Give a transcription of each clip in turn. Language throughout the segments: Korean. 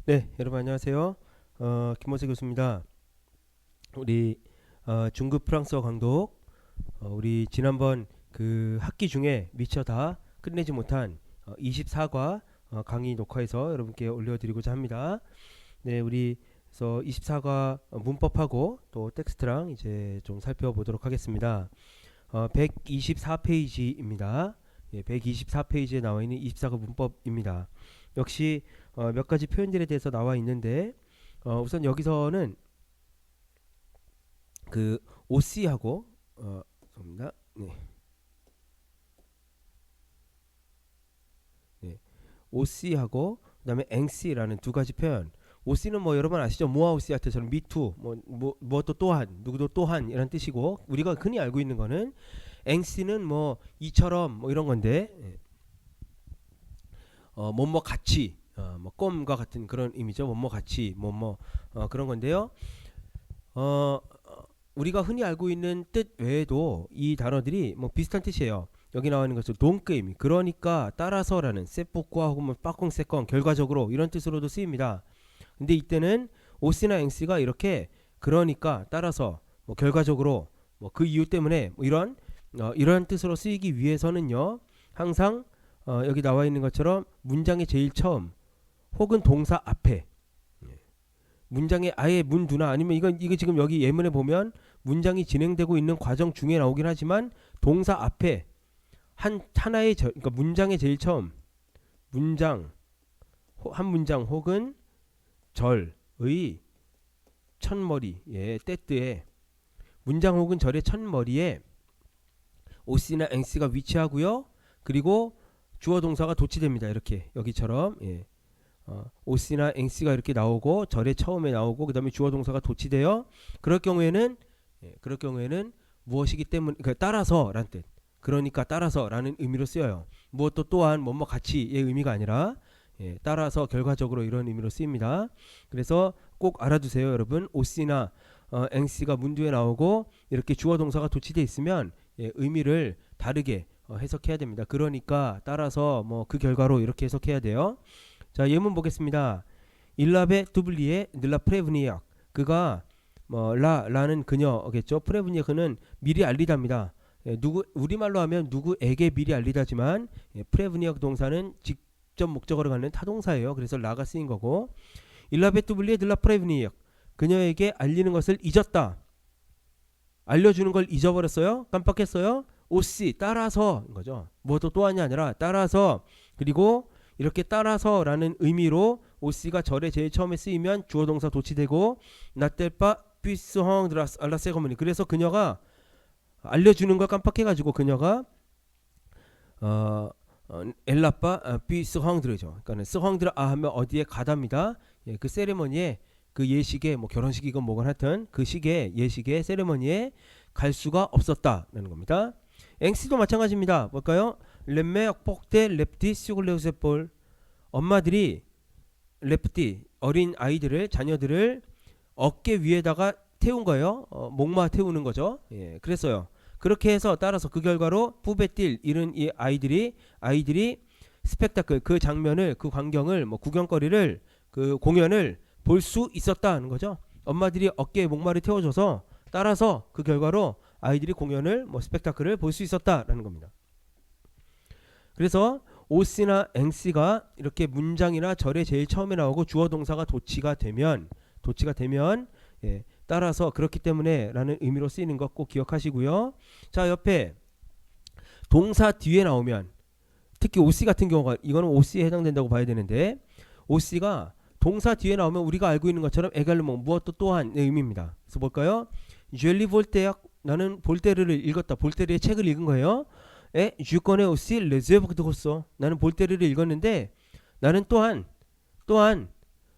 네, 여러분 안녕하세요. 김호세 교수입니다. 우리 중급 프랑스어 강독, 우리 지난번 그 학기 중에 미처 다 끝내지 못한 24과 강의 녹화해서 여러분께 올려드리고자 합니다. 네, 우리 그래서 24과 문법하고 또 텍스트랑 이제 좀 살펴보도록 하겠습니다. 124페이지입니다. 예, 124페이지에 나와 있는 24과 문법입니다. 역시 몇 가지 표현들에 대해서 나와 있는데 우선 여기서는 그 OC하고 죄송합니다. 네, 네. OC하고 그다음에 앵시라는 두 가지 표현. OC는 뭐 여러분 아시죠? 모아오시아트처럼 미투 뭐또 또한 누구도 또한 이런 뜻이고 우리가 흔히 알고 있는 거는 앵시는 뭐 이처럼 뭐 이런 건데 뭐뭐 같이 뭐 껌과 같은 그런 의미죠. 뭐뭐 같이 뭐뭐 그런 건데요. 어, 우리가 흔히 알고 있는 뜻 외에도 이 단어들이 뭐 비슷한 뜻이에요. 여기 나와 있는 것은 동게임, 그러니까 따라서라는 세포과 혹은 뭐 빠콩세건 결과적으로 이런 뜻으로도 쓰입니다. 근데 이때는 오씨나 앵씨가 이렇게 그러니까 따라서 뭐 결과적으로 뭐 그 이유 때문에 뭐 이런 뜻으로 쓰이기 위해서는요. 항상 여기 나와 있는 것처럼 문장의 제일 처음 혹은 동사 앞에 문장의 아예 문두나 아니면 이거 지금 여기 예문에 보면 문장이 진행되고 있는 과정 중에 나오긴 하지만 동사 앞에 하나의 그러니까 문장의 제일 처음 한 문장 혹은 절의 첫머리 때뜨에 문장 혹은 절의 첫머리에 오씨나 앵씨가 위치하고요. 그리고 주어 동사가 도치됩니다. 이렇게 여기처럼 오씨나 앵씨가 이렇게 나오고 절의 처음에 나오고 그 다음에 주어 동사가 도치되어 그럴 경우에는 무엇이기 때문에 그러니까 따라서라는 뜻 그러니까 따라서라는 의미로 쓰여요. 무엇도 또한 뭐뭐 같이의 의미가 아니라 따라서 결과적으로 이런 의미로 쓰입니다. 그래서 꼭 알아두세요, 여러분. 오씨나 앵씨가 문두에 나오고 이렇게 주어 동사가 도치돼 있으면 의미를 다르게 해석해야 됩니다. 그러니까 따라서 뭐 그 결과로 이렇게 해석해야 돼요. 자, 예문 보겠습니다. 일라베 두블리에 늘라 프레브니약 그가 뭐 라는 그녀겠죠. 프레브니에 그는 미리 알리다입니다. 누구 우리말로 하면 누구에게 미리 알리다지만 프레브니역 동사는 직접 목적어로 갖는 타동사예요. 그래서 라가 쓰인 거고 일라베 두블리에 늘라 프레브니약 그녀에게 알리는 것을 잊었다. 알려주는 걸 잊어버렸어요. 깜빡했어요. 오씨 따라서 거죠. 뭐도 또한이 아니라 따라서 그리고 이렇게 따라서라는 의미로 오씨가 절에 제일 처음에 쓰이면 주어 동사 도치되고 나텔바 삐스헝 드라스 알라세거머니 그래서 그녀가 알려주는 걸 깜빡해가지고 그녀가 엘라빠 삐스헝 드르죠. 그러니까 스헝 드라 하면 어디에 가답니다. 그 세레머니에 그 예식에 뭐 결혼식이건 뭐건 하여튼 그 시기에 예식에 세레머니에 갈 수가 없었다라는 겁니다. 앵시도 마찬가지입니다. 뭘까요? 렘메 억복대 랩티 시골레우세볼 엄마들이 랩티 어린 아이들을 자녀들을 어깨 위에다가 태운 거예요. 목마 태우는 거죠. 그랬어요. 그렇게 해서 따라서 그 결과로 뿌베틸 이런 이 아이들이 스펙타클 그 장면을 그 광경을 뭐 구경거리를 그 공연을 볼 수 있었다는 거죠. 엄마들이 어깨에 목마를 태워줘서 따라서 그 결과로 아이들이 공연을 뭐 스펙타클을 볼 수 있었다라는 겁니다. 그래서 오씨나 앵씨가 이렇게 문장이나 절에 제일 처음에 나오고 주어 동사가 도치가 되면 따라서 그렇기 때문에 라는 의미로 쓰이는 것 꼭 기억하시고요. 자, 옆에 동사 뒤에 나오면 특히 오씨 같은 경우가 이거는 오씨에 해당된다고 봐야 되는데 오씨가 동사 뒤에 나오면 우리가 알고 있는 것처럼 에갈르몽 무엇도 또한의 의미입니다. 그래서 뭘까요? 젤리 볼테약 나는 볼테르를 읽었다. 볼테르의 책을 읽은 거예요. 주권의 오씨 레즈에버크 듣었어. 나는 볼테르를 읽었는데 나는 또한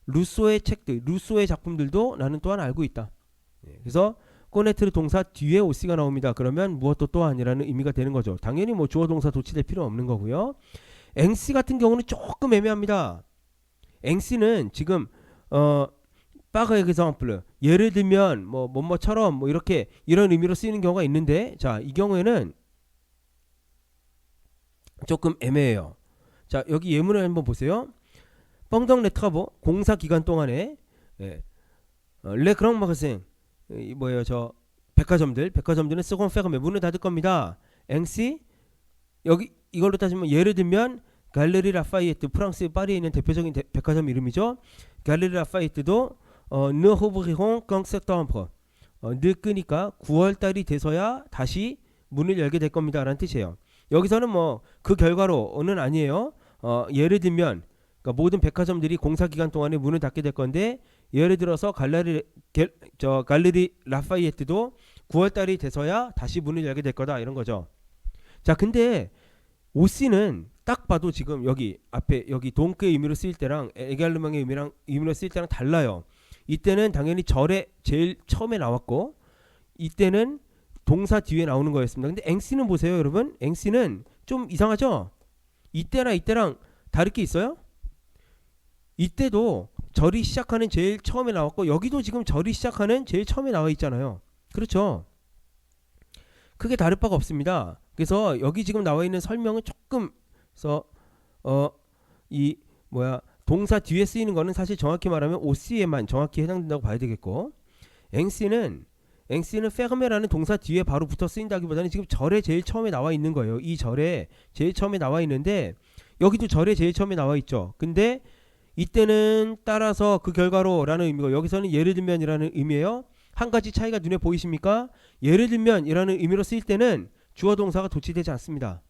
루소의 책들, 루소의 작품들도 나는 또한 알고 있다. 그래서 꼬네트르 동사 뒤에 오씨가 나옵니다. 그러면 무엇도 또한이라는 의미가 되는 거죠. 당연히 뭐 주어 동사 도치될 필요 없는 거고요. 앵씨 같은 경우는 조금 애매합니다. 앵씨는 지금 빠그의 exemple 예를 들면 뭐처럼 뭐 이렇게 이런 의미로 쓰이는 경우가 있는데 자, 이 경우에는 조금 애매해요. 자, 여기 예문을 한번 보세요. 뻥덩 레트라보 공사 기간 동안에 예. 레 그랑 마가생 뭐예요 저 백화점들은 세곤 페르메 문을 닫을 겁니다. 앵시 여기 이걸로 따지면 예를 들면 갈레리 라파이에트 프랑스 파리에 있는 대표적인 백화점 이름이죠. 갈레리 라파이에트도 ne rouvriront qu'en septembre 늘 끄니까 9월달이 돼서야 다시 문을 열게 될 겁니다 라는 뜻이에요. 여기서는 뭐 그 결과로는 아니에요. 예를 들면 그러니까 모든 백화점들이 공사 기간 동안에 문을 닫게 될 건데 예를 들어서 갈레리 라파이에트도 9월달이 돼서야 다시 문을 열게 될 거다 이런 거죠. 자 근데 오씨는 딱 봐도 지금 여기 앞에 여기 동크의 의미로 쓰일 때랑 에갈르망의 의미로 쓰일 때랑 달라요. 이때는 당연히 절에 제일 처음에 나왔고 이때는 동사 뒤에 나오는 거였습니다. 근데 앵씨는 보세요 여러분. 앵씨는 좀 이상하죠? 이때랑 다를 게 있어요? 이때도 절이 시작하는 제일 처음에 나왔고 여기도 지금 절이 시작하는 제일 처음에 나와 있잖아요. 그렇죠? 크게 다를 바가 없습니다. 그래서 여기 지금 나와 있는 설명은 조금 이 동사 뒤에 쓰이는 거는 사실 정확히 말하면 OC에만 정확히 해당된다고 봐야 되겠고 앵씨는 페르메라는 동사 뒤에 바로 붙어 쓰인다기보다는 지금 절에 제일 처음에 나와 있는 거예요. 이 절에 제일 처음에 나와 있는데 여기도 절에 제일 처음에 나와 있죠. 근데 이때는 따라서 그 결과로 라는 의미고 여기서는 예를 들면이라는 의미예요. 한 가지 차이가 눈에 보이십니까? 예를 들면이라는 의미로 쓰일 때는 주어 동사가 도치되지 않습니다.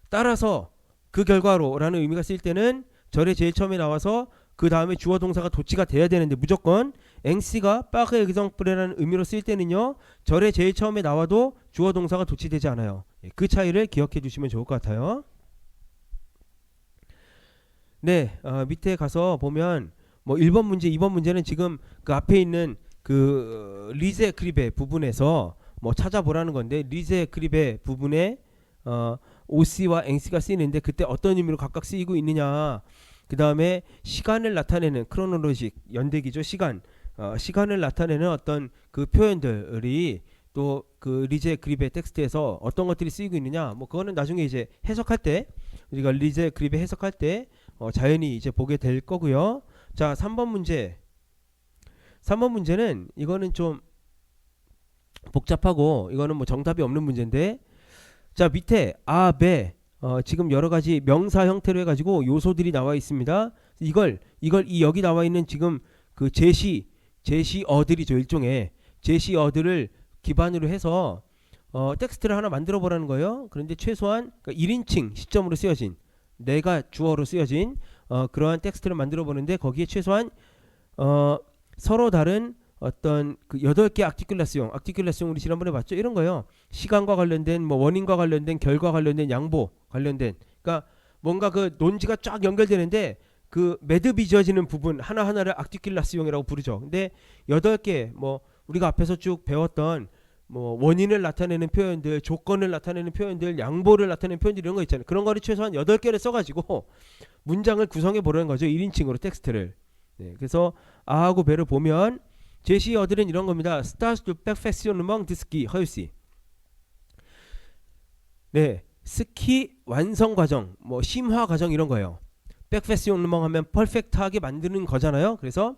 따라서 그 결과로 라는 의미가 쓰일 때는 절에 제일 처음에 나와서 그 다음에 주어 동사가 도치가 돼야 되는데 무조건 앵씨가 빠르 엑정플레라는 의미로 쓰일 때는요 절에 제일 처음에 나와도 주어 동사가 도치되지 않아요. 그 차이를 기억해 주시면 좋을 것 같아요. 네, 밑에 가서 보면 뭐 1번 문제, 2번 문제는 지금 그 앞에 있는 그 리제 크립의 부분에서 뭐 찾아보라는 건데 리제 크립의 부분에 OC와 앵씨가 쓰이는데 그때 어떤 의미로 각각 쓰이고 있느냐. 그 다음에 시간을 나타내는 크로놀로직 연대기죠. 시간을 나타내는 어떤 그 표현들이 또 그 리제 그립의 텍스트에서 어떤 것들이 쓰이고 있느냐. 뭐 그거는 나중에 이제 해석할 때 우리가 리제 그립의 해석할 때 자연히 이제 보게 될 거고요. 자, 3번 문제. 3번 문제는 이거는 좀 복잡하고 이거는 뭐 정답이 없는 문제인데 자 밑에 베 지금 여러 가지 명사 형태로 해가지고 요소들이 나와 있습니다. 이걸 이 여기 나와 있는 지금 그 제시어들이죠. 일종의 제시어들을 기반으로 해서 텍스트를 하나 만들어 보라는 거예요. 그런데 최소한 그러니까 1인칭 시점으로 쓰여진 내가 주어로 쓰여진 그러한 텍스트를 만들어 보는데 거기에 최소한 서로 다른 어떤 그 8개 아티큘라시용 우리 지난번에 봤죠. 이런 거예요. 시간과 관련된 뭐 원인과 관련된 결과 관련된 양보 관련된 그러니까 뭔가 그 논지가 쫙 연결되는데 그 매듭이 지어지는 부분 하나하나를 아티큘라시용이라고 부르죠. 근데 8개 뭐 우리가 앞에서 쭉 배웠던 뭐 원인을 나타내는 표현들, 조건을 나타내는 표현들, 양보를 나타내는 표현들 이런 거 있잖아요. 그런 거를 최소한 8개를 써가지고 문장을 구성해 보라는 거죠. 1인칭으로 텍스트를. 네, 그래서 아하고 배를 보면 제시어들은 이런 겁니다. Stage de perfectionnement de ski réussi. 네, 스키 완성 과정, 뭐 심화 과정 이런 거예요. perfectionnement 하면 퍼펙트하게 만드는 거잖아요. 그래서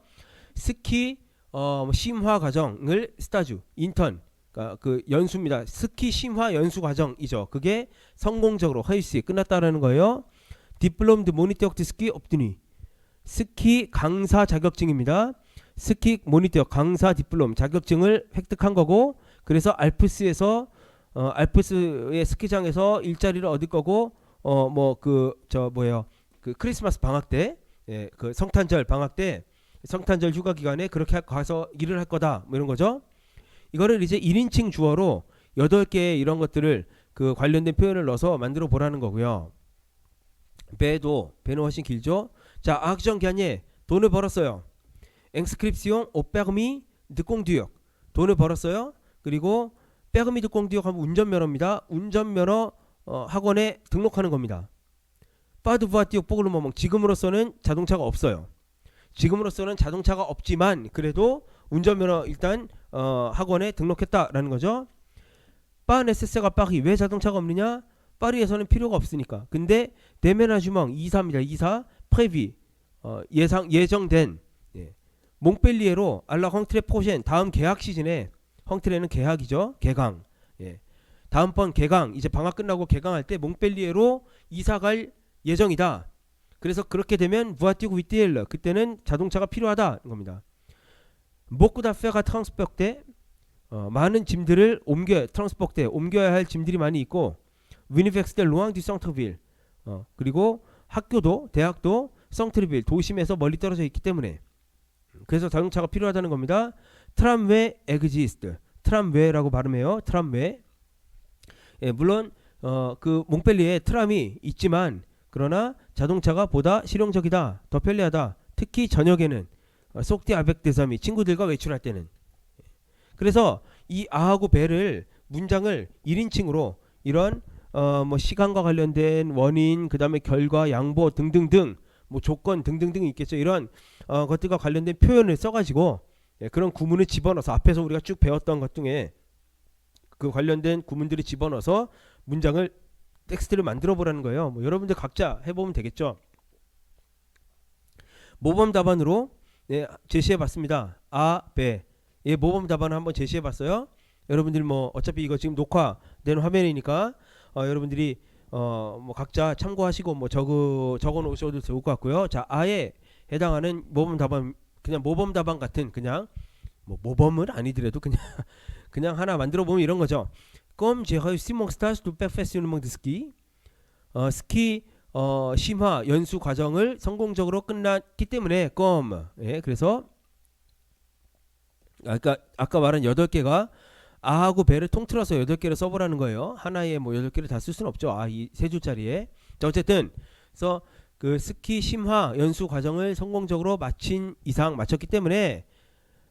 스키 심화 과정을 스타주, 인턴, 그 연수입니다. 스키 심화 연수 과정이죠. 그게 성공적으로 réussi 끝났다라는 거예요. Diplôme de moniteur de ski obtenu. 스키 강사 자격증입니다. 스키 모니터 강사 디플롬 자격증을 획득한 거고 그래서 알프스에서 알프스의 스키장에서 일자리를 얻을 거고 뭐 그 크리스마스 방학 때 그 성탄절 방학 때 성탄절 휴가 기간에 그렇게 가서 일을 할 거다 뭐 이런 거죠. 이거를 이제 1인칭 주어로 8개의 이런 것들을 그 관련된 표현을 넣어서 만들어 보라는 거고요. 배는 훨씬 길죠. 자, 아크션 기한에 돈을 벌었어요. inscription au permis de conduire. 돈을 벌었어요. 그리고 permis de conduire 하면 운전면허입니다. 운전면허 학원에 등록하는 겁니다. pas de voiture pour le moment. 지금으로서는 자동차가 없어요. 지금으로서는 자동차가 없지만 그래도 운전면허 일단 학원에 등록했다라는 거죠. pas nécessaire à Paris. 왜 자동차가 없느냐? 파리에서는 필요가 없으니까. 근데 데메나주멍 이사입니다. 이사 프레비 예정된 예. 몽펠리에로 알라 헝트레 포셴 다음 개학 시즌에 헝트레는 개학이죠. 개강. 예. 다음번 개강 이제 방학 끝나고 개강할 때 몽펠리에로 이사갈 예정이다. 그래서 그렇게 되면 부아티고 위티엘러 그때는 자동차가 필요하다는 겁니다. 목구다페가 트랑스포트 많은 짐들을 트랑스포트 옮겨야 할 짐들이 많이 있고 위니펙스데 로앙 디 성트빌 그리고 학교도 대학도 성트르빌 도심에서 멀리 떨어져 있기 때문에 그래서 자동차가 필요하다는 겁니다. 트람웨 에그지스트 트람웨라고 발음해요. 트람웨 예, 물론 그 몽펠리에 트람이 있지만 그러나 자동차가 보다 실용적이다. 더 편리하다. 특히 저녁에는 속디 아벡 데사미 친구들과 외출할 때는 그래서 이 아하고 배를 문장을 1인칭으로 이런 뭐 시간과 관련된 원인 그다음에 결과 양보 등등등 뭐 조건 등등등 있겠죠. 이런 것들과 관련된 표현을 써가지고 예, 그런 구문을 집어넣어서 앞에서 우리가 쭉 배웠던 것 중에 그 관련된 구문들을 집어넣어서 문장을 텍스트를 만들어 보라는 거예요. 뭐 여러분들 각자 해보면 되겠죠. 모범 답안으로 예, 제시해봤습니다. 아, 배. 예, 모범 답안을 한번 제시해봤어요. 여러분들 뭐 어차피 이거 지금 녹화된 화면이니까 여러분들이 뭐 각자 참고하시고 뭐 적어 놓으셔도 좋을 것 같고요. 자, 아에 해당하는 모범 답안 그냥 모범 답안 같은 그냥 뭐 모범은 아니더라도 그냥 하나 만들어 보면 이런 거죠. Comme j'ai réussi mon stage de perfectionnement de ski, 스키 심화 연수 과정을 성공적으로 끝났기 때문에 comme 예, 그래서 아까 말한 8개가 아하고 배를 통틀어서 8개를 써보라는 거예요. 하나에 뭐 8개를 다 쓸 수는 없죠. 이 세 줄짜리에. 자, 어쨌든 그래서 그 스키 심화 연수 과정을 성공적으로 마쳤기 때문에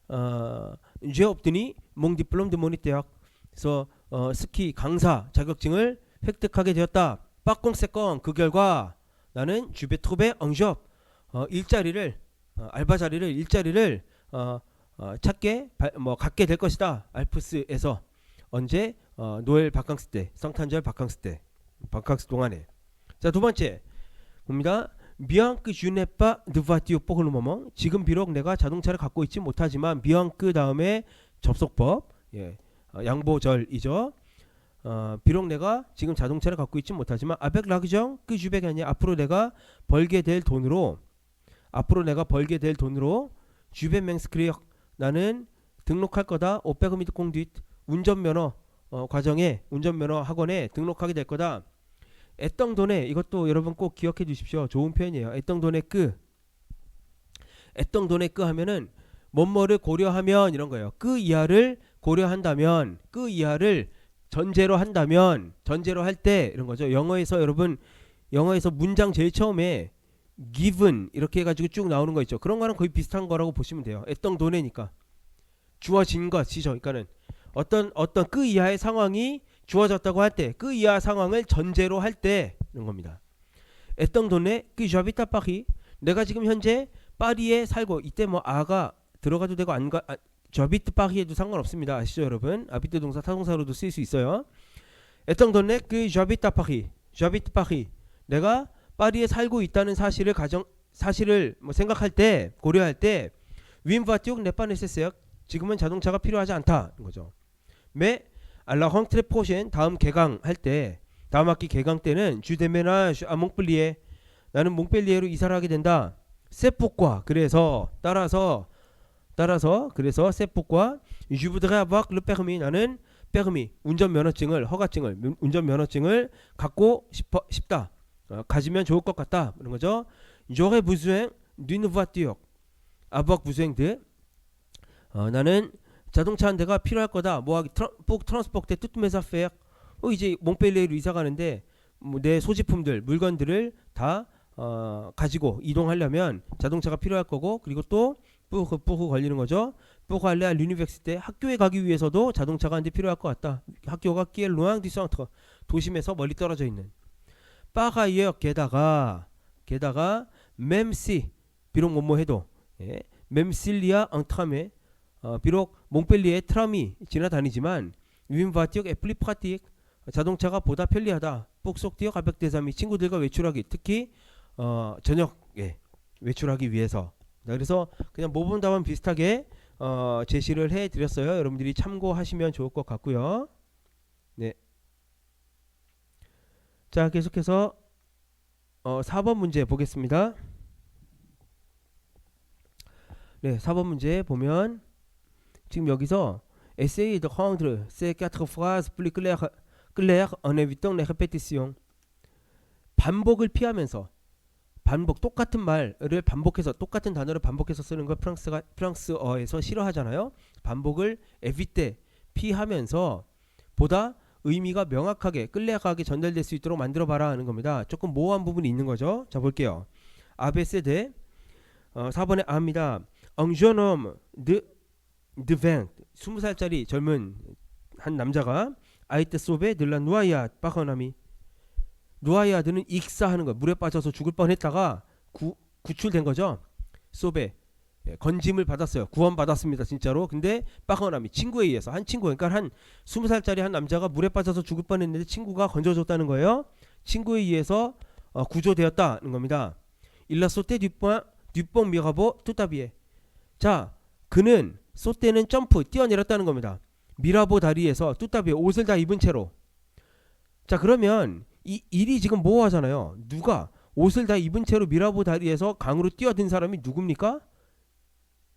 j'ai obtenu mon diplôme de moniteur. 그래서 스키 강사 자격증을 획득하게 되었다. Par conséquent 그 결과 나는 je vais trouver un job 일자리를 알바 자리를 일자리를 갖게 될 것이다. 알프스에서 언제 노엘 바캉스 때 성탄절 바캉스 때 바캉스 동안에. 자, 두 번째 봅니다. bien que je n'ai pas de voiture pour le moment 지금 비록 내가 자동차를 갖고 있지 못하지만 bien que 다음에 접속법 예, 양보절이죠. 비록 내가 지금 자동차를 갖고 있지 못하지만 avec l'argent que je vais gagner 앞으로 내가 벌게 될 돈으로 je vais m'inscrire 나는 등록할 거다. au permis de conduite 운전면허 과정에 운전면허 학원에 등록하게 될 거다. 애떵돈에 이것도 여러분 꼭 기억해 주십시오. 좋은 표현이에요. 애떵돈에 끄 하면은 뭐뭐를 고려하면 이런 거예요. 그 이하를 고려한다면 그 이하를 전제로 할 때 이런 거죠. 영어에서 문장 제일 처음에 given 이렇게 해가지고 쭉 나오는 거 있죠. 그런 거랑 거의 비슷한 거라고 보시면 돼요. 애떵돈에니까 주어진 것이죠. 그러니까는 어떤 그 이하의 상황이 주어졌다고 할 때 그 이하 상황을 전제로 할 때 이런 겁니다. 애떵돈에 그 j'habite à Paris 내가 지금 현재 파리에 살고 이때 뭐 아가 들어가도 되고 j'habite Paris에도 상관없습니다. 아시죠 여러분? 아비트 동사 타동사로도 쓸 수 있어요. 애떵돈에 그 j'habite à Paris 내가 파리에 살고 있다는 사실을 뭐 생각할 때 고려할 때 une voiture n'est pas nécessaire 지금은 자동차가 필요하지 않다는 거죠. mais à la rentrée prochaine 다음 학기 개강 때는 je déménage à Montpellier 나는 몽펠리에로 이사를 하게 된다. c'est pourquoi 따라서 c'est pourquoi je voudrais avoir le permis 나는 운전면허증을 갖고 싶다. 가지면 좋을 것 같다. 그런 거죠. j'aurais besoin d'une voiture. avoir besoin de 나는 자동차 한 대가 필요할 거다. 뭐하기 pour transporter toutes mes affaires. 이제 몽펠리에로 이사 가는데 뭐 내 소지품들, 물건들을 다 가지고 이동하려면 자동차가 필요할 거고 그리고 또 pour 걸리는 거죠. pour aller à l'université 학교에 가기 위해서도 자동차가 한 대 필요할 것 같다. 학교가 qui est loin du centre 도심에서 멀리 떨어져 있는. par ailleurs 게다가 même si 비록 뭐뭐 해도 예, même s'il y a un tramway 비록 몽펠리에 트람이 지나다니지만 une voiture est plus pratique 자동차가 보다 편리하다. 복속 뛰어 가볍 대삼이 친구들과 외출하기 특히 저녁에 외출하기 위해서. 그래서 그냥 모범 답안 비슷하게 제시를 해 드렸어요. 여러분들이 참고하시면 좋을 것 같고요. 네. 자, 계속해서 4번 문제 보겠습니다. 네, 4번 문제 보면 지금 여기서 Essayez de rendre ces 4 phrases plus claires en évitant les répétitions. 반복을 피하면서 반복 똑같은 말을 반복해서 똑같은 단어를 반복해서 쓰는 걸 프랑스어에서 싫어하잖아요. 반복을 éviter 피하면서 보다 의미가 명확하게 클레어하게 전달될 수 있도록 만들어 봐라 하는 겁니다. 조금 모호한 부분이 있는 거죠. 자, 볼게요. ABCD 4번에 A입니다. Un jeune homme de 20살짜리 젊은 한 남자가 a été sauvé de la noyade par un ami. 노아야드는 익사하는 거, 물에 빠져서 죽을 뻔했다가 구출된 거죠. 소베 건짐을 받았어요. 구원받았습니다, 진짜로. 근데 빠거나미 친구에 의해서 한 친구, 그러니까 한 20살짜리 한 남자가 물에 빠져서 죽을 뻔했는데 친구가 건져줬다는 거예요. 친구에 의해서 구조되었다는 겁니다. Il a sauté du pont Mirabeau tout habillé. 자, 그는 소떼는 점프 뛰어내렸다는 겁니다. 미라보 다리에서 뚜따비에 옷을 다 입은 채로. 자, 그러면 이 일이 지금 모호하잖아요. 누가 옷을 다 입은 채로 미라보 다리에서 강으로 뛰어든 사람이 누굽니까?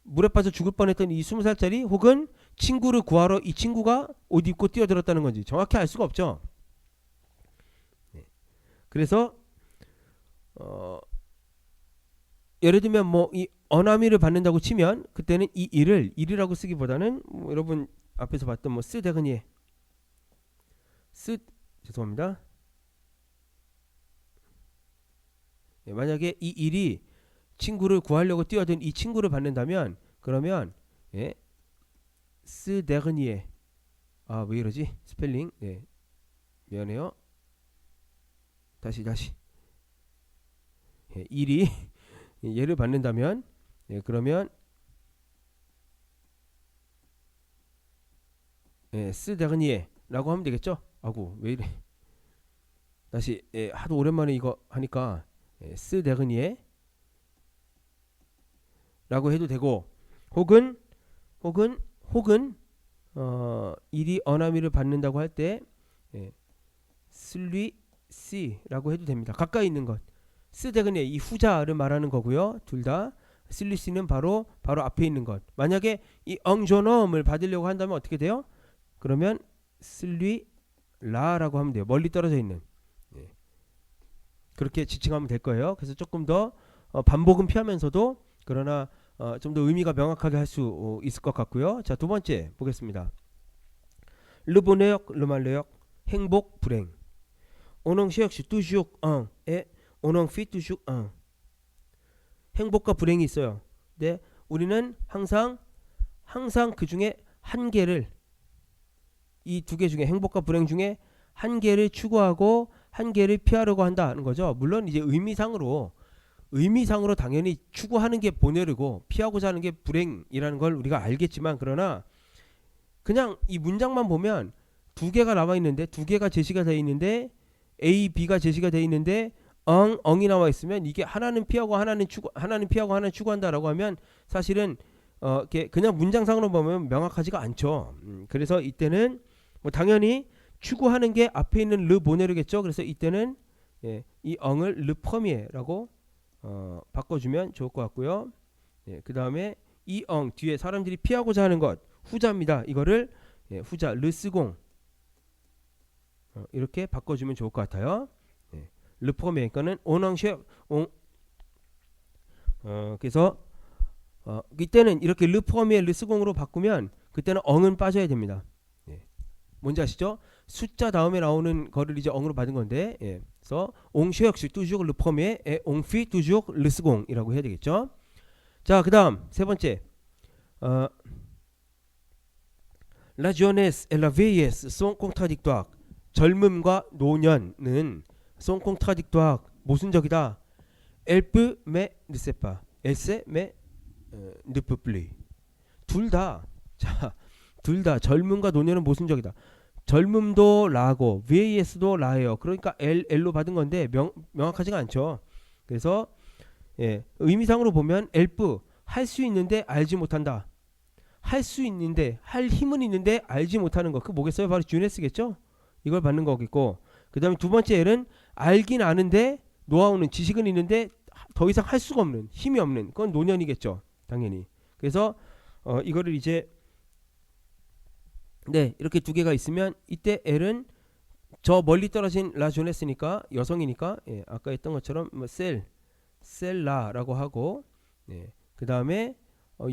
물에 빠져 죽을 뻔했던 이 20살짜리 혹은 친구를 구하러 이 친구가 옷 입고 뛰어들었다는 건지 정확히 알 수가 없죠. 그래서 예를 들면 뭐 이 어나미를 받는다고 치면 그때는 이 일이라고 쓰기보다는 여러분 앞에서 봤던 뭐 쓰데그니에 죄송합니다. 만약에 이 일이 친구를 구하려고 뛰어든 이 친구를 받는다면 그러면 쓰데그니에 왜 이러지? 스펠링 미안해요. 다시 일이 얘를 받는다면 그러면 쓰데그니에라고 하면 되겠죠? 아구 왜 이래? 다시 하도 오랜만에 이거 하니까 쓰데그니에 라고 해도 되고 혹은 일이 어나미를 받는다고 할 때 슬리시라고 해도 됩니다. 가까이 있는 것. 쓰데그니에 이 후자를 말하는 거고요. 둘 다 슬리시는 바로 앞에 있는 것. 만약에 이 엉조넘을 받으려고 한다면 어떻게 돼요? 그러면 슬리라라고 하면 돼요. 멀리 떨어져 있는. 그렇게 지칭하면 될 거예요. 그래서 조금 더 반복은 피하면서도 그러나 좀 더 의미가 명확하게 할 수 있을 것 같고요. 자, 두 번째 보겠습니다. Le bonheur, le malheur, 행복, 불행. On en cherche toujours un et on en fait toujours un. 행복과 불행이 있어요. 네, 우리는 항상 그 중에 한 개를 이 두 개 중에 행복과 불행 중에 한 개를 추구하고 한 개를 피하려고 한다는 거죠. 물론 이제 의미상으로 당연히 추구하는 게 본열이고 피하고자 하는 게 불행이라는 걸 우리가 알겠지만 그러나 그냥 이 문장만 보면 두 개가 나와 있는데 두 개가 제시가 되어 있는데 A, B가 제시가 되어 있는데 엉이 나와 있으면 이게 하나는 피하고 하나는 추구한다라고 하면 사실은 그냥 문장상으로 보면 명확하지가 않죠. 그래서 이때는 뭐 당연히 추구하는 게 앞에 있는 르 보네르겠죠. 그래서 이때는 이 엉을 르 퍼미에라고 바꿔주면 좋을 것 같고요. 그 다음에 이 엉 뒤에 사람들이 피하고자 하는 것 후자입니다. 이거를 후자 르 스공 이렇게 바꿔주면 좋을 것 같아요. 르 퍼미에 거는 온엉쉐 그래서 이때는 이렇게 르 퍼미에 르 스공으로 바꾸면 그때는 엉은 빠져야 됩니다. 뭔지 아시죠? 숫자 다음에 나오는 거를 이제 엉으로 받은 건데, 그래서 on cherche toujours le premier et on fait toujours le second이라고 해야 되겠죠? 자, 그다음 세 번째, la jeunesse et la vieillesse sont contradictoires. 젊음과 노년은 sont contradictoires. 모순적이다. Elle peut mais ne sait pas. Elle sait mais ne peut plus. 둘 다 젊음과 노년은 모순적이다. 젊음도 라고 VAS도 라예요. 그러니까 L로 받은 건데 명확하지가 않죠. 그래서 의미상으로 보면 엘프 할 수 있는데 알지 못한다. 할 수 있는데 할 힘은 있는데 알지 못하는 거. 그 뭐겠어요? 바로 주네스겠죠. 이걸 받는 거겠고 그 다음에 두 번째 L은 알긴 아는데 노하우는 지식은 있는데 더 이상 할 수가 없는 힘이 없는 그건 노년이겠죠. 당연히. 그래서 이거를 이제 이렇게 두 개가 있으면 이때 L은 저 멀리 떨어진 라조네스니까 여성이니까 아까 했던 것처럼 뭐 셀라라고 하고 그 다음에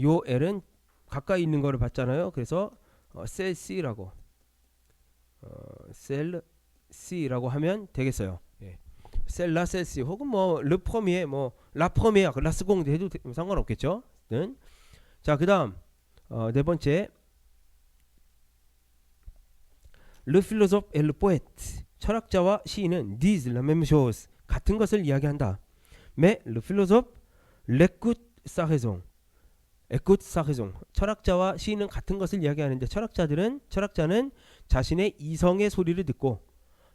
요 L은 가까이 있는 거를 봤잖아요. 그래서 셀C라고 셀C라고 하면 되겠어요. 셀라 셀시 혹은 뭐 르퍼미에 뭐 라퍼미에 라스공도 해도 상관없겠죠. 자, 그다음 네 번째 Le philosophe et le poète 철학자와 시인은 disent la même chose 같은 것을 이야기한다. Mais le philosophe l'écoute sa raison. écoute sa raison. 철학자와 시인은 같은 것을 이야기하는데 철학자는 자신의 이성의 소리를 듣고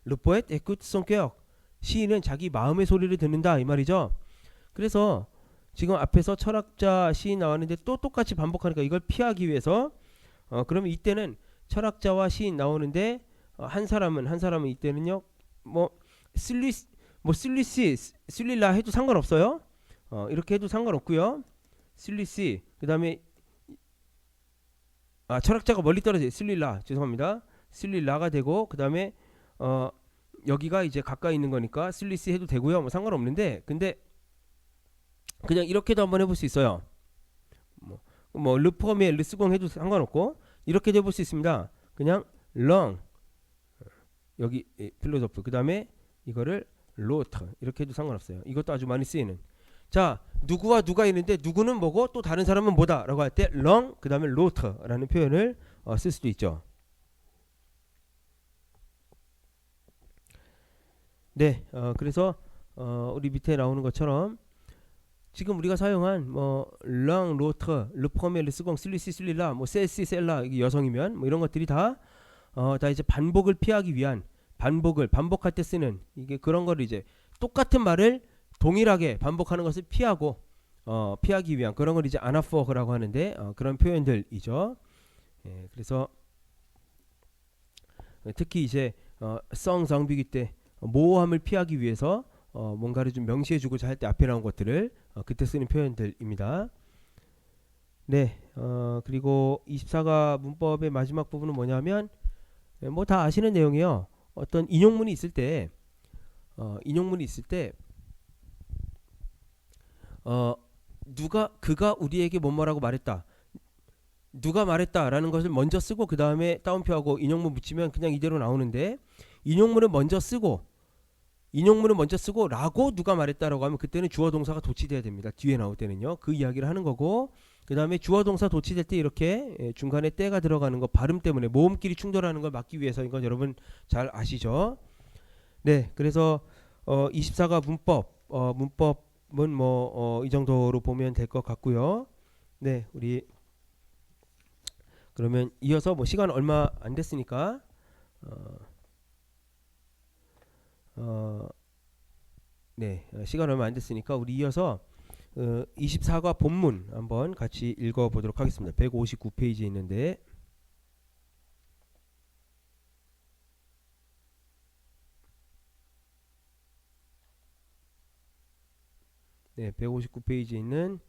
le poète écoute son cœur. 시인은 자기 마음의 소리를 듣는다 이 말이죠. 그래서 지금 앞에서 철학자 시인 나왔는데 또 똑같이 반복하니까 이걸 피하기 위해서 그러면 이때는 철학자와 시인 나오는데 한 사람은 이때는요 뭐 슬리라 해도 상관없어요. 이렇게 해도 상관없고요. 슬리시 그다음에 철학자가 멀리 떨어져 슬리라 죄송합니다. 슬리라가 되고 그다음에 여기가 이제 가까이 있는 거니까 슬리시 해도 되고요. 뭐 상관없는데 근데 그냥 이렇게도 한번 해볼 수 있어요. 뭐 르포메 르스공 해도 상관없고 이렇게도 해볼 수 있습니다. 그냥 렁 여기 필로소프 그 다음에 이거를 로트 이렇게 해도 상관없어요. 이것도 아주 많이 쓰이는. 자, 누구와 누가 있는데 누구는 뭐고 또 다른 사람은 뭐다 라고 할 때 렁 그 다음에 로트라는 표현을 쓸 수도 있죠. 그래서 우리 밑에 나오는 것처럼 지금 우리가 사용한 뭐 랑, 로트, 르포메, 르스공, 슬리시, 슬리라, 뭐 셀시, 셀라 여성이면 뭐 이런 것들이 다 이제 반복을 피하기 위한 반복할 때 쓰는 이게 그런 거를 이제 똑같은 말을 동일하게 반복하는 것을 피하기 위한 그런 걸 이제 아나포라고 하는데 그런 표현들이죠. 그래서 특히 이제 성장비기 때 모호함을 피하기 위해서 뭔가를 좀 명시해주고자 할 때 앞에 나온 것들을 그때 쓰는 표현들입니다. 그리고 24가 문법의 마지막 부분은 뭐냐면 뭐 다 아시는 내용이에요. 어떤 인용문이 있을 때 그가 우리에게 뭐뭐라고 말했다. 누가 말했다라는 것을 먼저 쓰고 그 다음에 따옴표하고 인용문 붙이면 그냥 이대로 나오는데 인용문을 먼저 쓰고 라고 누가 말했다라고 하면 그때는 주어 동사가 도치돼야 됩니다. 뒤에 나올 때는요. 그 이야기를 하는 거고 그 다음에 주어 동사 도치될 때 이렇게 중간에 때가 들어가는 거 발음 때문에 모음끼리 충돌하는 걸 막기 위해서 이건 여러분 잘 아시죠? 그래서 24가 문법은 뭐 이 정도로 보면 될 것 같고요. 우리 그러면 이어서 뭐 시간 얼마 안 됐으니까 시간 얼마 안 됐으니까 우리 이어서 24과 본문 한번 같이 읽어보도록 하겠습니다. 159페이지에 있는데 159페이지에 있는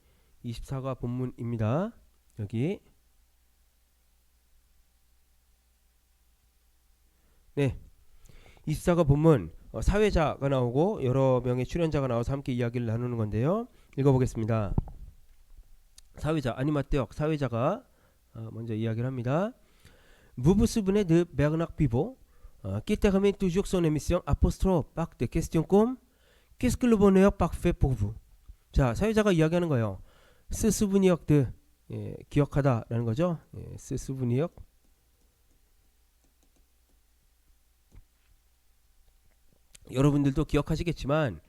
24과 본문입니다. 여기 24가 본문 사회자가 나오고 여러 명의 출연자가 나와서 함께 이야기를 나누는 건데요. 읽어보겠습니다. 사회자 아니마떼역 사회자가 먼저 이야기를 합니다. Vous vous souvenez de Bernard Pivot qui termine toujours son émission apostrophe par des questions comme Qu'est-ce que le bonheur parfait pour vous? 자, 사회자가 이야기하는 거예요. Se souvenir de 기억하다라는 거죠. se souvenir 여러분들도 기억하시겠지만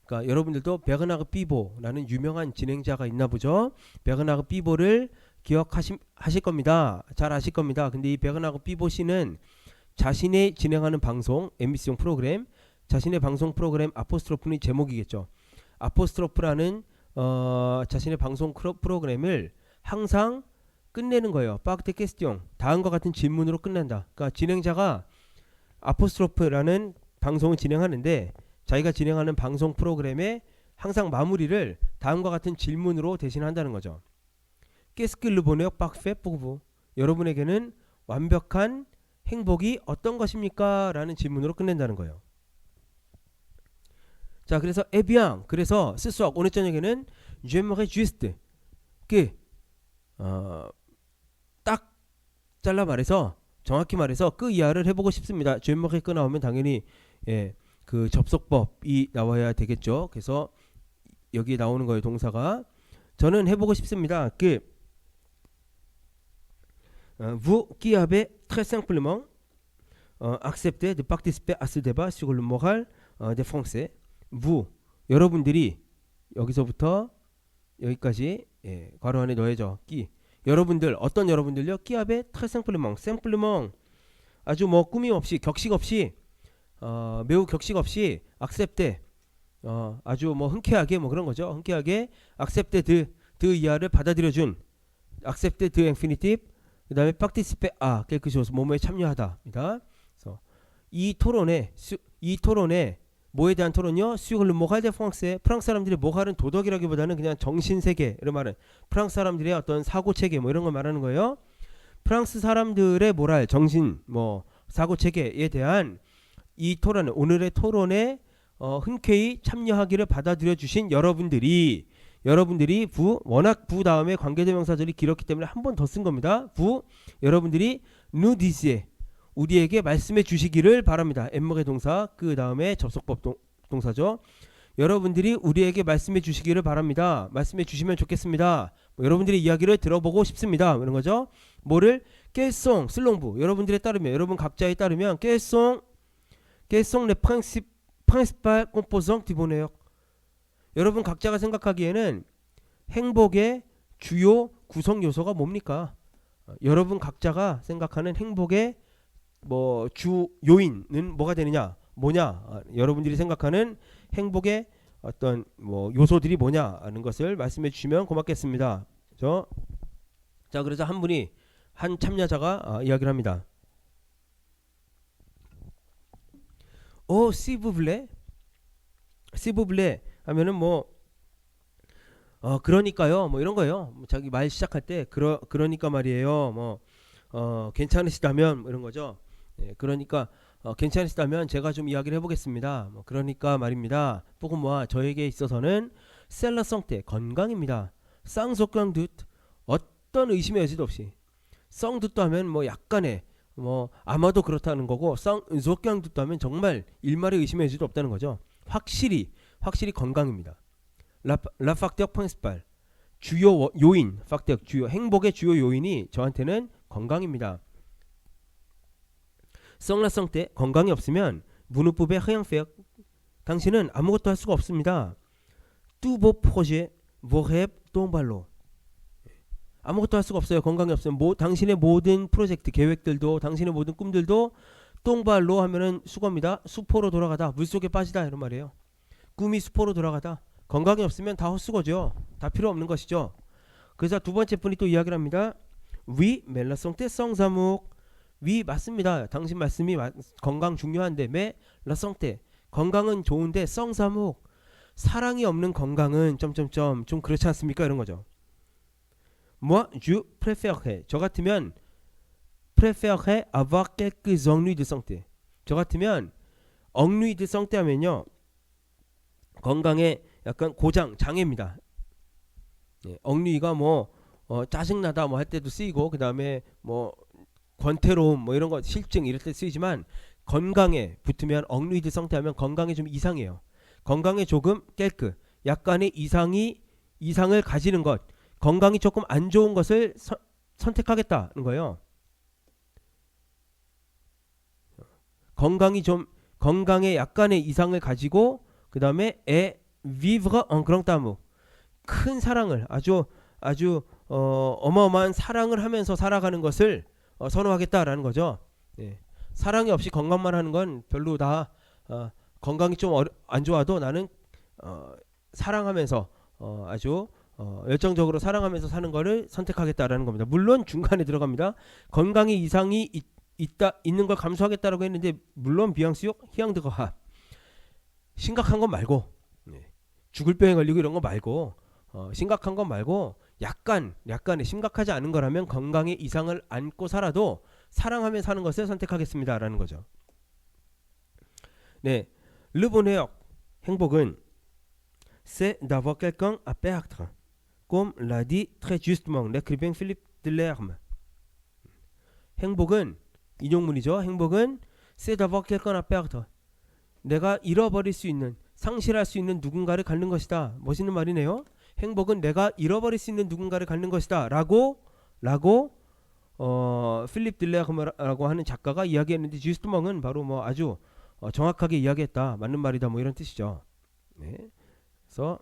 그러니까 여러분들도 베르나르 피보라는 유명한 진행자가 있나 보죠. 베르나르 피보를 기억하실 겁니다. 잘 아실 겁니다. 근데 이 베르나르 피보 씨는 자신이 진행하는 방송 MBC용 프로그램, 자신의 방송 프로그램 아포스트로프는 제목이겠죠. 아포스트로프라는 자신의 방송 프로그램을 항상 끝내는 거예요. 파크테 캐스티용 다음과 같은 질문으로 끝낸다. 그러니까 진행자가 아포스트로프라는 방송을 진행하는데 자기가 진행하는 방송 프로그램의 항상 마무리를 다음과 같은 질문으로 대신한다는 거죠. 깨스킬르 보네요 빡페 뿌부 여러분에게는 완벽한 행복이 어떤 것입니까? 라는 질문으로 끝낸다는 거예요. 자, 그래서 에비앙 그래서 스수학 오늘 저녁에는 j'aimerais juste 딱 잘라 말해서 정확히 말해서 그 이하를 해보고 싶습니다. j'aimerais 그 나오면 당연히 그 접속법이 나와야 되겠죠. 그래서 여기 나오는 거예요. 동사가 저는 해보고 싶습니다. vous qui avez très simplement accepté de participer à ce débat sur le moral des Français. vous 여러분들이 여기서부터 여기까지 괄호 안에 넣어야죠. 끼 여러분들 어떤 여러분들요? qui avez très simplement simplement 아주 뭐 꾸밈 없이 격식 없이 매우 격식 없이 accepté 아주 뭐 흔쾌하게 뭐 그런 거죠. 흔쾌하게 accepté de 이하를 받아들여준 accepté de infinitive 그 다음에 participer à quelque chose 뭐뭐에 참여하다입니다. 그래서 이 토론에 뭐에 대한 토론이요? sur le moral des Français 프랑스 사람들의 모랄은 도덕이라기보다는 그냥 정신세계 이런 말은 프랑스 사람들의 어떤 사고체계 뭐 이런 걸 말하는 거예요. 프랑스 사람들의 모랄 정신 뭐 사고체계에 대한 이 토론에 오늘의 토론에 흔쾌히 참여하기를 받아들여 주신 여러분들이 워낙 부 다음에 관계대명사절이 길었기 때문에 한 번 더 쓴 겁니다. 여러분들이 nous disiez 우리에게 말씀해 주시기를 바랍니다. 엠먹의 동사 그 다음에 접속법 동사죠. 여러분들이 우리에게 말씀해 주시기를 바랍니다. 말씀해 주시면 좋겠습니다. 뭐 여러분들의 이야기를 들어보고 싶습니다. 이런 거죠. 뭐를 quels 슬롱부 여러분들에 따르면 여러분 각자에 따르면 quels sont les principales composantes du bonheur 여러분 각자가 생각하기에는 행복의 주요 구성 요소가 뭡니까? 여러분 각자가 생각하는 행복의 뭐 주 요인은 뭐가 되느냐? 뭐냐? 여러분들이 생각하는 행복의 어떤 뭐 요소들이 뭐냐 하는 것을 말씀해 주시면 고맙겠습니다. 자, 그래서 한 참여자가 이야기를 합니다. s'il vous plaît 하면은 뭐 그러니까요 뭐 이런 거예요. 자기 말 시작할 때 그러니까 말이에요. 뭐 괜찮으시다면 뭐 이런 거죠. 그러니까 괜찮으시다면 제가 좀 이야기를 해보겠습니다. 뭐 그러니까 말입니다. 포그모아 저에게 있어서는 셀러성때 건강입니다. 쌍속강듯 어떤 의심의 여지도 없이 썽듯도 하면 뭐 약간의 뭐 아마도 그렇다는 거고 쌍속강듯도 하면 정말 일말의 의심의 여지도 없다는 거죠. 확실히 건강입니다. 라 facteur principal 주요 요인 facteur 주요 행복의 주요 요인이 저한테는 건강입니다. sans la santé 건강이 없으면 vous ne pouvez rien faire 당신은 아무것도 할 수가 없습니다. tous vos projets vos rêves tombent à l'eau 아무것도 할 수가 없어요. 건강이 없으면 당신의 모든 프로젝트 계획들도 당신의 모든 꿈들도 똥발로 하면은 수거입니다. 수포로 돌아가다 물속에 빠지다 이런 말이에요. 꿈이 수포로 돌아가다 건강이 없으면 다 헛수고죠. 다 필요 없는 것이죠. 그래서 두 번째 분이 또 이야기를 합니다. Oui, mais la santé sans amour. Oui, 맞습니다. 당신 말씀이 건강 중요한데 mais la santé 건강은 좋은데 sans amour 사랑이 없는 건강은 점점점 좀 그렇지 않습니까? 이런 거죠. Moi, je préférerais 저 같으면 préférerais avoir quelques ennuis de santé. 저 같으면 ennui de santé 하면요 건강에 약간 고장 장애입니다. ennuy가 뭐 짜증나다 뭐 할 때도 쓰이고 그 다음에 뭐 권태로움 뭐 이런 거 실증 이럴 때 쓰이지만 건강에 붙으면 ennui de santé 하면 건강에 좀 이상해요. 건강에 조금 quelques 약간의 이상을 가지는 것 건강이 조금 안 좋은 것을 선택하겠다는 거예요. 건강에 약간의 이상을 가지고 그 다음에 vivre en grand amour 큰 사랑을 아주 어마어마한 사랑을 하면서 살아가는 것을 선호하겠다라는 거죠. 사랑이 없이 건강만 하는 건 별로 다 건강이 좀 안 좋아도 나는 사랑하면서 아주 열정적으로 사랑하면서 사는 거를 선택하겠다라는 겁니다. 물론 중간에 들어갑니다. 건강에 이상이 있는 걸 감수하겠다라고 했는데 물론 비앙스욕 희양드거하 심각한 건 말고 죽을 병에 걸리고 이런 거 말고 심각한 건 말고 약간의 심각하지 않은 거라면 건강에 이상을 안고 살아도 사랑하며 사는 것을 선택하겠습니다라는 거죠. 네, le bonheur 행복은 c'est d'avoir quelqu'un à perdre, comme l'a dit très justement l'écrivain Philippe Delerme. 행복은 인용문이죠. 행복은 c'est d'avoir quelqu'un à perdre. 내가 잃어버릴 수 있는, 상실할 수 있는 누군가를 갖는 것이다. 멋있는 말이네요. 행복은 내가 잃어버릴 수 있는 누군가를 갖는 것이다. 라고 필립 딜레르라고 하는 작가가 이야기했는데 주스트멍은 바로 뭐 아주 정확하게 이야기했다. 맞는 말이다. 뭐 이런 뜻이죠. 네. 그래서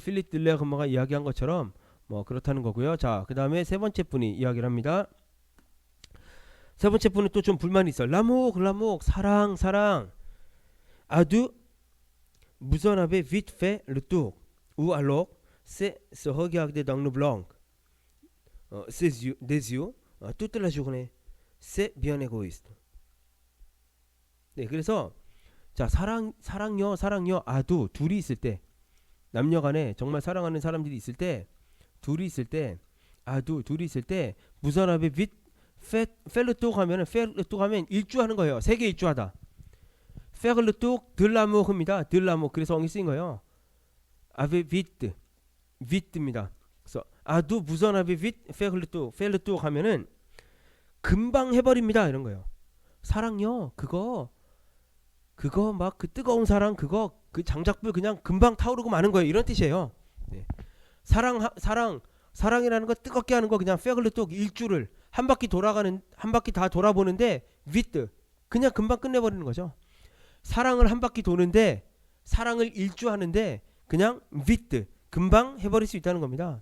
필립 딜레르가 이야기한 것처럼 뭐 그렇다는 거고요. 자, 그 다음에 세 번째 분이 이야기를 합니다. 세 번째 분은 또 좀 불만이 있어요. 라목 사랑 아두 vous en avez vite fait le tour ou alors c'est se regarder dans le blanc des yeux toute la journée. c'est bien égoïste. 네, 그래서 자, 사랑요 아두 둘이 있을 때 남녀간에 정말 사랑하는 사람들이 있을 때 둘이 있을 때 둘이 있을 때 vous en avez vite fait le tour 하면은 faire le tour 하면 일주하는 거예요. 세계 일주하다. faire le tour de l'amour입니다. de l'amour. 그래서 엉이 쓰인 거예요. avec vite입니다. 그래서 아두 vous en avez vite faire le tour 하면은 금방 해버립니다. 이런 거예요. 사랑요 그거 막 그 뜨거운 사랑 그거 그 장작불 그냥 금방 타오르고 마는 거예요. 이런 뜻이에요. 네. 사랑이라는 거 뜨겁게 하는 거 그냥 faire le tour 일주를 한 바퀴 다 돌아보는데 vite 그냥 금방 끝내버리는 거죠. 사랑을 한 바퀴 도는데 사랑을 일주하는데 그냥 vite 금방 해버릴 수 있다는 겁니다.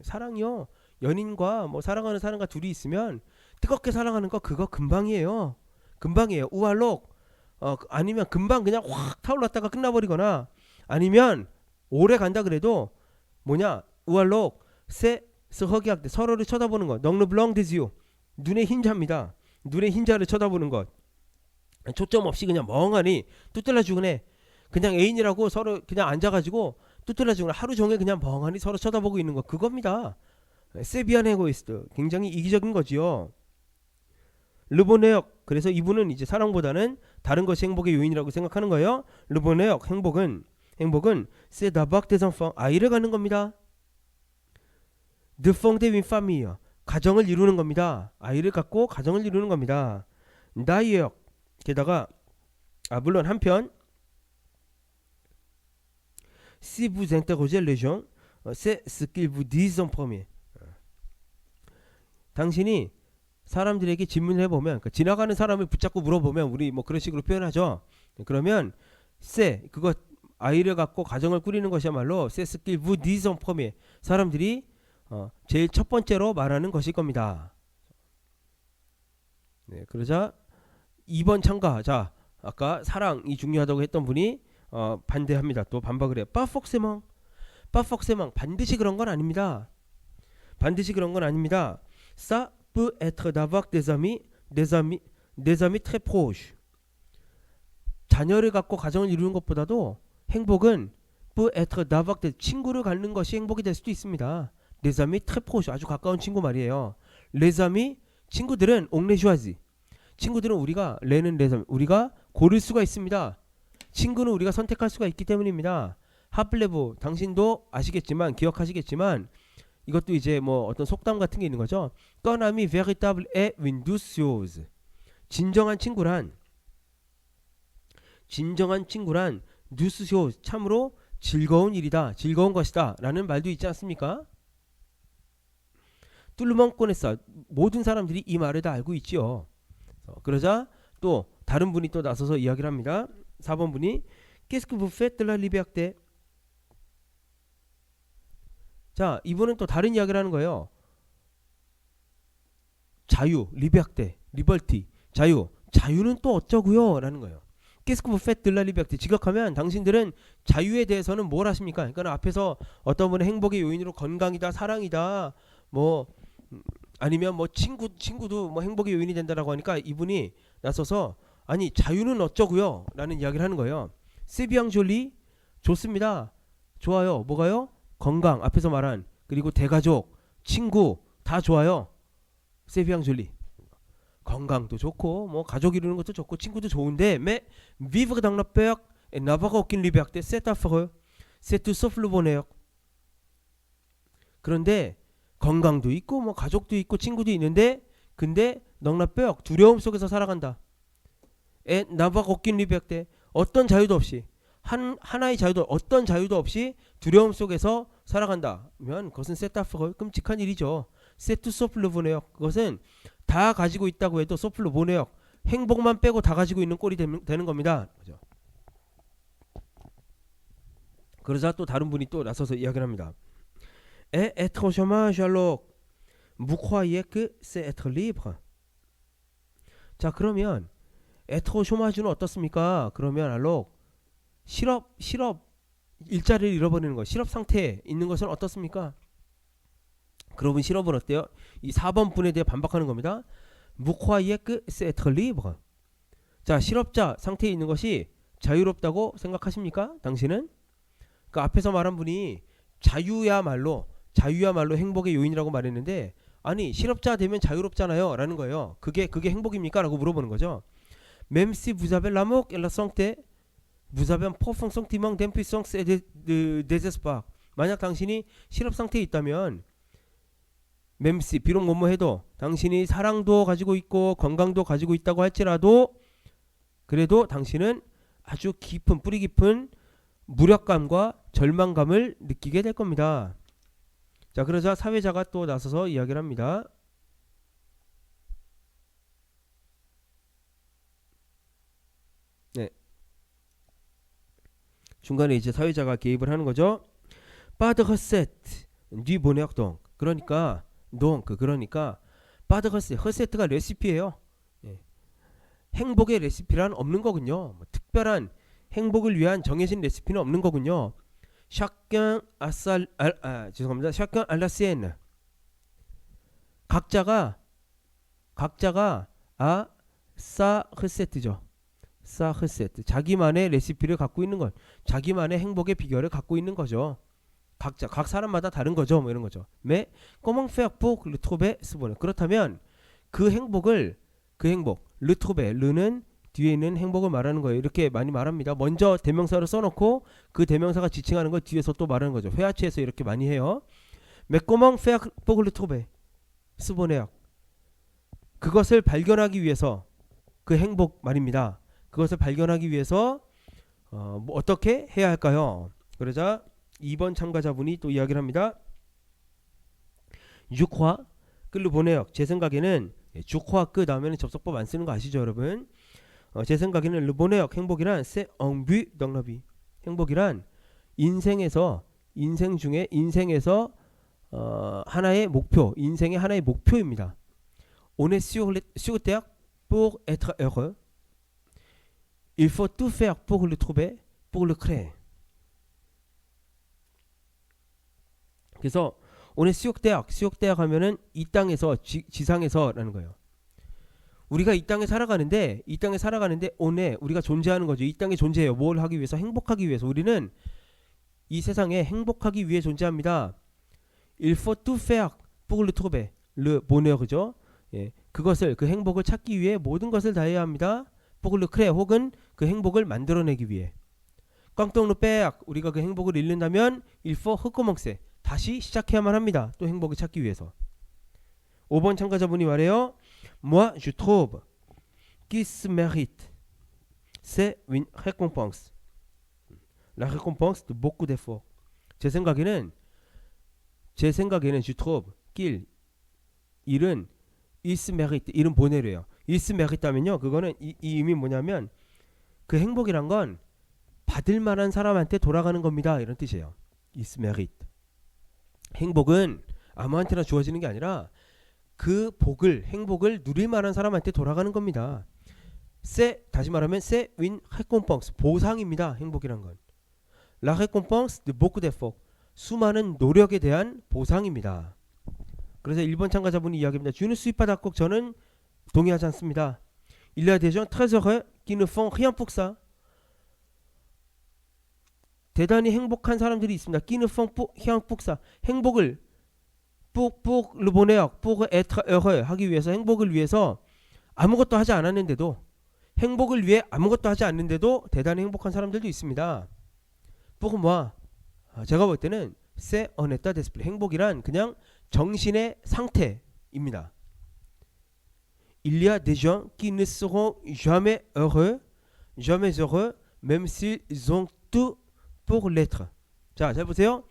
사랑이요 연인과 뭐 사랑하는 사람과 둘이 있으면 뜨겁게 사랑하는 거 그거 금방이에요. 우알록 아니면 금방 그냥 확 타올랐다가 끝나버리거나 아니면 오래 간다 그래도 뭐냐 우알록 서기할 때 서로를 쳐다보는 것 넉르 블랑 데지요 눈의 흰자입니다. 눈의 흰자를 쳐다보는 것 초점 없이 그냥 멍하니 뚜뜰라 주근해 그냥 애인이라고 서로 그냥 앉아가지고 뚜뜰라 주근해 하루 종일 그냥 멍하니 서로 쳐다보고 있는 것 그겁니다. 세비안 에고이스트 굉장히 이기적인 거지요. 르보네역 그래서 이분은 이제 사랑보다는 다른 것이 행복의 요인이라고 생각하는 거예요. 르보네역 행복은 세다박 대상펑 아이를 갖는 겁니다. 드펑데 윈파미어 가정을 이루는 겁니다. 아이를 갖고 가정을 이루는 겁니다. 나이역 게다가 물론 한편 si vous interrogez les gens c'est ce qu'ils vous disent en premier. 당신이 사람들에게 질문을 해보면 그러니까 지나가는 사람을 붙잡고 물어보면 우리 뭐 그런 식으로 표현하죠. 그러면 그거 아이를 갖고 가정을 꾸리는 것이야말로 c'est ce qu'ils vous disent en premier. 사람들이 제일 첫 번째로 말하는 것일 겁니다. 네, 그러자 2번 참가. 자, 아까 사랑이 중요하다고 했던 분이 반대합니다. 또 반박을 해요. pas forcément 반드시 그런 건 아닙니다. ça peut être d'avoir des amis très proches. 자녀를 갖고 가정을 이루는 것보다도 행복은 peut être d'avoir 친구를 갖는 것이 행복이 될 수도 있습니다. des amis très proches 아주 가까운 친구 말이에요. les amis 친구들은 on les choisit. 친구들은 우리가 우리가 고를 수가 있습니다. 친구는 우리가 선택할 수가 있기 때문입니다. 하플레브 당신도 아시겠지만 기억하시겠지만 이것도 이제 뭐 어떤 속담 같은 게 있는 거죠. Un ami véritable est une douce chose. 진정한 친구란 douce chose 참으로 즐거운 일이다. 즐거운 것이다. 라는 말도 있지 않습니까? 뚫르멍 꺼냈어. 모든 사람들이 이 말을 다 알고 있지요. 그러자 또 다른 분이 또 나서서 이야기를 합니다. 4번 분이 Qu'est-ce que vous faites de la liberté? 자, 이분은 또 다른 이야기를 하는 거예요. 자유, 리버티, 자유. 자유는 또 어쩌고요? 라는 거예요. 깨스쿠브 팻 들라리백트 지각하면 당신들은 자유에 대해서는 뭘 하십니까? 그러니까 앞에서 어떤 분은 행복의 요인으로 건강이다, 사랑이다, 뭐 아니면 뭐 친구도 뭐 행복의 요인이 된다라고 하니까 이분이 나서서 아니 자유는 어쩌고요? 라는 이야기를 하는 거예요. 세비앙 졸리 좋습니다. 좋아요. 뭐가요? 건강 앞에서 말한 그리고 대가족, 친구 다 좋아요. 세비앙 졸리 건강도 좋고 뭐 가족 이루는 것도 좋고 친구도 좋은데 mais vivre dans la peur et n'avoir aucune liberté c'est affreux. C'est tout sauf le bonheur. 그런데 건강도 있고 뭐 가족도 있고 친구도 있는데 근데 dans la peur 두려움 속에서 살아간다. et n'avoir aucune liberté 어떤 자유도 없이 하나의 자유도 어떤 자유도 없이 두려움 속에서 살아간다면 그것은 c'est affreux 끔찍한 일이죠. C'est tout sauf le bonheur. 그것은 다 가지고 있다고 해도 소플로 보내요. 행복만 빼고 다 가지고 있는 꼴이 되는 겁니다. 그죠? 그러자 또 다른 분이 또 나서서 이야기를 합니다. Et être au chômage alors, vous croyez que c'est être libre? 자 그러면 être au chômage는 어떻습니까? 그러면 alors 실업 일자리를 잃어버리는 것, 실업 상태에 있는 것은 어떻습니까? 그러면 실업은 어때요? 이 4번 분에 대해 반박하는 겁니다. Vous croyez que c'est être libre? 자, 실업자 상태에 있는 것이 자유롭다고 생각하십니까? 당신은? 그 앞에서 말한 분이 자유야말로 행복의 요인이라고 말했는데 아니 실업자 되면 자유롭잖아요 라는 거예요. 그게 행복입니까? 라고 물어보는 거죠. Même si vous avez l'amour et la santé, vous avez un profond sentiment d'impuissance et de désespoir. 만약 당신이 실업 상태에 있다면 맴씨 비록 뭐뭐 해도 당신이 사랑도 가지고 있고 건강도 가지고 있다고 할지라도 그래도 당신은 아주 뿌리 깊은 무력감과 절망감을 느끼게 될 겁니다. 자 그러자 사회자가 또 나서서 이야기를 합니다. 네. 중간에 이제 사회자가 개입을 하는 거죠. Pas de recette du bonheur donc. 그러니까 허세트가 레시피예요. 예. 행복의 레시피란 없는 거군요. 뭐 특별한 행복을 위한 정해진 레시피는 없는 거군요. chacun à la sienne. 각자가 sa recette죠. sa recette. 자기만의 레시피를 갖고 있는 것, 자기만의 행복의 비결을 갖고 있는 거죠. 각 사람마다 다른 거죠. 뭐 이런 거죠. Mais comment faire pour le trouver ce bonheur? 그렇다면 그 행복, le trouver, le는 뒤에 있는 행복을 말하는 거예요. 이렇게 많이 말합니다. 먼저 대명사를 써놓고 그 대명사가 지칭하는 걸 뒤에서 또 말하는 거죠. 회화체에서 이렇게 많이 해요. Mais comment faire pour le trouver ce bonheur? 그것을 발견하기 위해서 그 행복 말입니다. 그것을 발견하기 위해서 뭐 어떻게 해야 할까요? 그러자 2번 참가자분이 또 이야기를 합니다. Je crois que le bonheur 제 생각에는 je crois que 다음에는 접속법 안 쓰는 거 아시죠 여러분? 제 생각에는 le bonheur 행복이란 c'est un but dans la vie. 행복이란 인생에서 하나의 목표, 인생의 하나의 목표입니다. On est sur terre pour être heureux. Il faut tout faire pour le trouver, pour le créer. 그래서 오늘 수욕대학 하면은 이 땅에서 지상에서라는 거예요. 우리가 이 땅에 살아가는데 오늘 우리가 존재하는 거죠. 이 땅에 존재해요. 뭘 하기 위해서? 행복하기 위해서. 우리는 이 세상에 행복하기 위해 존재합니다. Il faut tout faire pour le trouver, le bonheur, 그죠? 예, 그것을 그 행복을 찾기 위해 모든 것을 다해야 합니다. pour le créer 혹은 그 행복을 만들어내기 위해. Quand on le perd, 우리가 그 행복을 잃는다면 il faut recommencer. 다시 시작해야만 합니다. 또 행복을 찾기 위해서. 5번 참가자분이 말해요. Moi, je trouve qu'il se mérite. C'est une récompense. La récompense de beaucoup d'efforts. 제 생각에는 je trouve qu'il 일은 il se mérite. 일은 보내래요. il se mérite 하면요. 그거는 이 의미 뭐냐면 그 행복이란 건 받을 만한 사람한테 돌아가는 겁니다. 이런 뜻이에요. il se mérite. 행복은 아무한테나 주어지는 게 아니라 그 행복을 누릴 만한 사람한테 돌아가는 겁니다. 다시 말하면 c'est une récompense. 보상입니다. 행복이란 건. La récompense de beaucoup d'efforts. 수많은 노력에 대한 보상입니다. 그래서 1번 참가자분이 이야기합니다. Je ne suis pas d'accord. 저는 동의하지 않습니다. Il y a des gens très heureux qui ne font rien pour ça. 대단히 행복한 사람들이 있습니다. qui ne font rien pour ça. 행복을 pour le bonheur, pour être heureux 하기 위해서 행복을 위해서 아무것도 하지 않았는데도 행복을 위해 아무것도 하지 않는데도 대단히 행복한 사람들도 있습니다. pour moi, 제가 볼 때는 c'est un état d'esprit. 행복이란 그냥 정신의 상태입니다. Il y a des gens qui ne seront jamais heureux, même s'ils ont tout pour l'être. 자, 잘 보세요.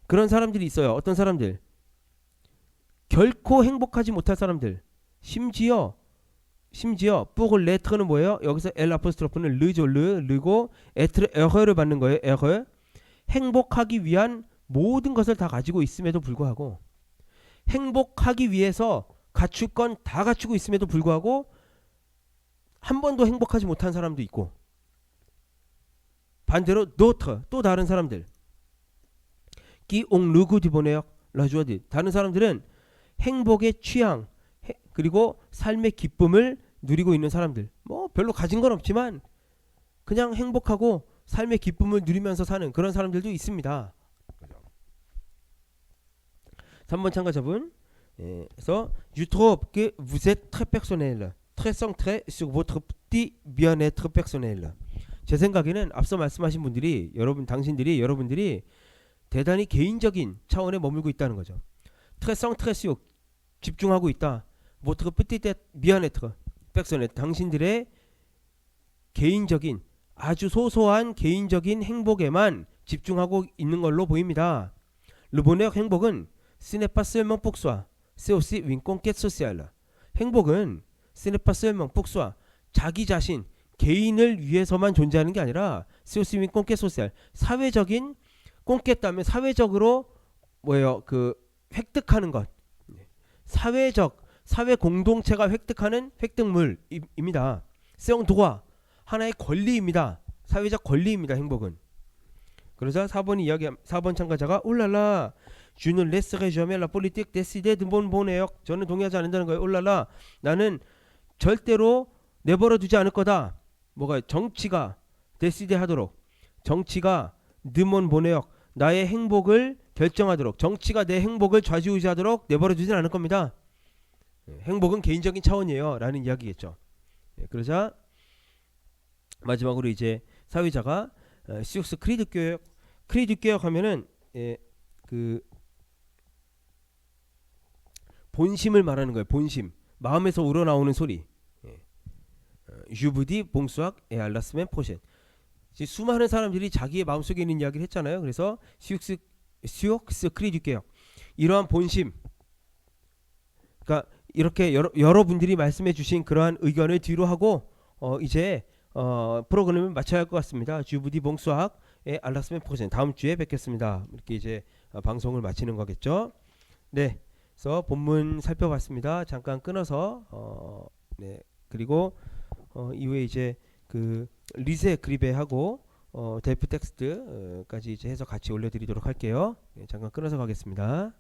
그런 사람들이 있어요. 어떤 사람들? 결코 행복하지 못할 사람들. 심지어 pour l'être는 뭐예요? 여기서 L 아포스트로프는 르죠. 르고 être heureux를 받는 거예요. heureux. 행복하기 위한 모든 것을 다 가지고 있음에도 불구하고 행복하기 위해서 갖출 건 다 갖추고 있음에도 불구하고 한 번도 행복하지 못한 사람도 있고 반대로 d'autres 또 다른 사람들 qui ont le goût du bonheur, la joie de 다른 사람들은 행복의 취향 그리고 삶의 기쁨을 누리고 있는 사람들 뭐 별로 가진 건 없지만 그냥 행복하고 삶의 기쁨을 누리면서 사는 그런 사람들도 있습니다. 3번 참가자분 그래서 Je trouve que vous êtes très personnel, très centré sur votre petit bien-être personnel. 제 생각에는 앞서 말씀하신 분들이 여러분들이 대단히 개인적인 차원에 머물고 있다는 거죠. très centré sur 집중하고 있다. votre petit bien-être personnel 당신들의 개인적인 아주 소소한 개인적인 행복에만 집중하고 있는 걸로 보입니다. Le bonheur 행복은 ce n'est pas seulement pour soi, c'est aussi une conquête sociale. 행복은 ce n'est pas seulement pour soi, 자기 자신, 개인을 위해서만 존재하는 게 아니라 c'est aussi une conquête sociale. 사회적인 conquête 하면 사회적으로 뭐예요? 그 획득하는 것. 사회 공동체가 획득하는 획득물입니다. c'est un droit. 하나의 권리입니다. 사회적 권리입니다. 행복은. 그러자 4번 참가자가 올랄라 Je ne laisserai jamais la politique décider de mon bonheur. 저는 동의하지 않는다는 거예요. 올랄라 나는 절대로 내버려 두지 않을 거다. 뭐가 정치가 décider 하도록 정치가 de mon bonheur 나의 행복을 결정하도록 정치가 내 행복을 좌지우지하도록 내버려 두지는 않을 겁니다. 행복은 개인적인 차원이에요. 라는 이야기겠죠. 그러자 마지막으로 이제 사회자가 시옥스 크리드 교육 하면은 그 본심을 말하는 거예요. 본심 마음에서 우러나오는 소리. 주부디 봉수학 에알라스멘 포션. 수많은 사람들이 자기의 마음속에 있는 이야기를 했잖아요. 그래서 시옥스 크리드 교육 이러한 본심 그러니까 이렇게 여러분들이 말씀해 주신 그러한 의견을 뒤로 하고 이제 프로그램을 마쳐야 할 것 같습니다. 주부디 봉수학의 알라스멘 포션 다음 주에 뵙겠습니다. 이렇게 이제 방송을 마치는 거겠죠. 네, 그래서 본문 살펴봤습니다. 잠깐 끊어서 네 그리고 이후에 이제 그 리세 그리베하고 델프 텍스트까지 이제 해서 같이 올려드리도록 할게요. 네, 잠깐 끊어서 가겠습니다.